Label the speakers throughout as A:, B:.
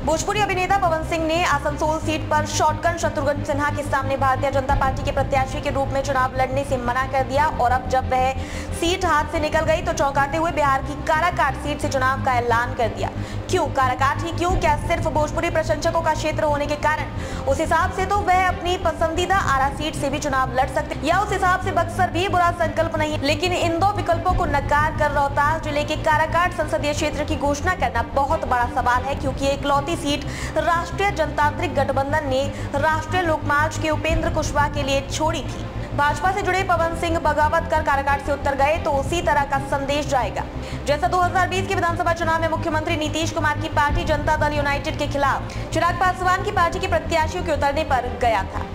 A: भोजपुरी अभिनेता पवन सिंह ने आसनसोल सीट पर शॉटगन शत्रुघ्न सिन्हा के सामने भारतीय जनता पार्टी के प्रत्याशी के रूप में चुनाव लड़ने से मना कर दिया और अब जब वह सीट हाथ से निकल गई तो चौंकाते हुए बिहार की काराकाट सीट से चुनाव का ऐलान कर दिया। क्यों काराकाट ही क्यों? क्या सिर्फ भोजपुरी प्रशंसकों का क्षेत्र होने के कारण? उस हिसाब से तो वह अपनी पसंदीदा आरा सीट से भी चुनाव लड़ सकते, या उस हिसाब से बक्सर भी बुरा संकल्प नहीं। लेकिन इन दो विकल्पों को नकार कर रोहतास जिले के काराकाट संसदीय क्षेत्र की घोषणा करना बहुत बड़ा सवाल है, क्योंकि इकलौती सीट राष्ट्रीय जनतांत्रिक गठबंधन ने राष्ट्रीय लोकमार्च के उपेंद्र कुशवाहा के लिए छोड़ी थी। भाजपा से जुड़े पवन सिंह बगावत कर काराकाट से उतर गए तो उसी तरह का संदेश जाएगा जैसा 2020 के विधानसभा चुनाव में मुख्यमंत्री नीतीश कुमार की पार्टी जनता दल यूनाइटेड के खिलाफ चिराग पासवान की पार्टी के प्रत्याशियों के उतरने पर गया था।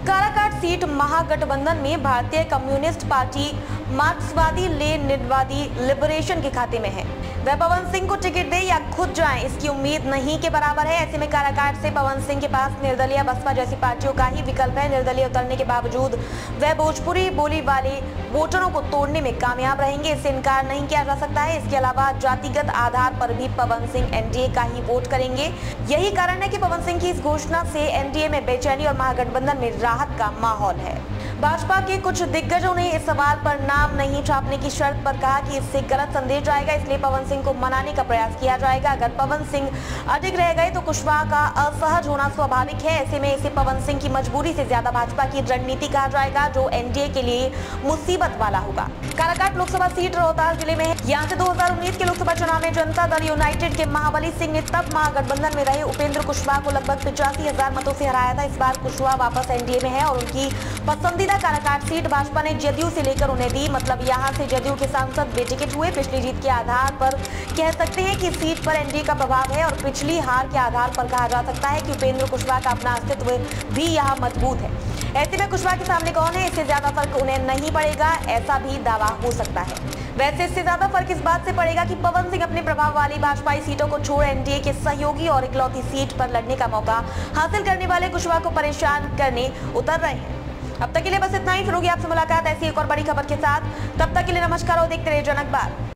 A: काराकाट सीट महागठबंधन में भारतीय कम्युनिस्ट पार्टी मार्क्सवादी लेनिनवादी लिबरेशन के खाते में है। वह पवन सिंह को टिकट दे या खुद जाएं, इसकी उम्मीद नहीं के बराबर है। ऐसे में काराकाट से पवन सिंह के पास निर्दलीय बसपा जैसी पार्टियों का ही विकल्प है। निर्दलीय उतरने के बावजूद वह भोजपुरी बोली वाले वोटरों को तोड़ने में कामयाब रहेंगे, इससे इनकार नहीं किया जा सकता है। इसके अलावा जातिगत आधार पर भी पवन सिंह एनडीए का ही वोट करेंगे। यही कारण है कि पवन सिंह की इस घोषणा से एनडीए में बेचैनी और महागठबंधन में राहत का माहौल है। भाजपा के कुछ दिग्गजों ने इस सवाल पर नाम नहीं छापने की शर्त पर कहा कि इससे गलत संदेश जाएगा, इसलिए पवन सिंह को मनाने का प्रयास किया जाएगा। अगर पवन सिंह अडिग रह गए तो कुशवाहा का असहज होना स्वाभाविक है। ऐसे में इसे पवन सिंह की मजबूरी से ज्यादा भाजपा की रणनीति कहा जाएगा, जो एनडीए के लिए मुसीबत वाला होगा। काराकाट लोकसभा सीट रोहतास जिले में है। यहाँ से 2019 के लोकसभा चुनाव में जनता दल यूनाइटेड के महाबली सिंह ने तब महागठबंधन में रहे उपेंद्र कुशवाहा को लगभग 85,000 मतों से हराया था। इस बार कुशवाहा वापस एनडीए में है और उनकी पसंदीदा काराकाट सीट भाजपा ने जदयू से लेकर उन्हें दी। मतलब यहाँ से जदयू के सांसद बेटिकट हुए। पिछली जीत के आधार पर कह सकते हैं कि सीट पर एनडीए का प्रभाव है और पिछली हार के आधार पर कहा जा सकता है कि उपेंद्र कुशवाहा का अपना अस्तित्व भी यहाँ मजबूत है। ऐसे में कुशवाहा के सामने कौन है, इससे ज्यादा फर्क उन्हें नहीं पड़ेगा, ऐसा भी दावा हो सकता है। वैसे इससे ज्यादा फर्क इस बात से पड़ेगा कि पवन सिंह अपने प्रभाव वाली भाजपाई सीटों को छोड़ एनडीए के सहयोगी और इकलौती सीट पर लड़ने का मौका हासिल करने वाले कुशवाहा को परेशान करने उतर रहे हैं। अब तक के लिए बस इतना ही। फिर होगी आपसे मुलाकात ऐसी एक और बड़ी खबर के साथ। तब तक के लिए नमस्कार और देखते रहिए जनक बात।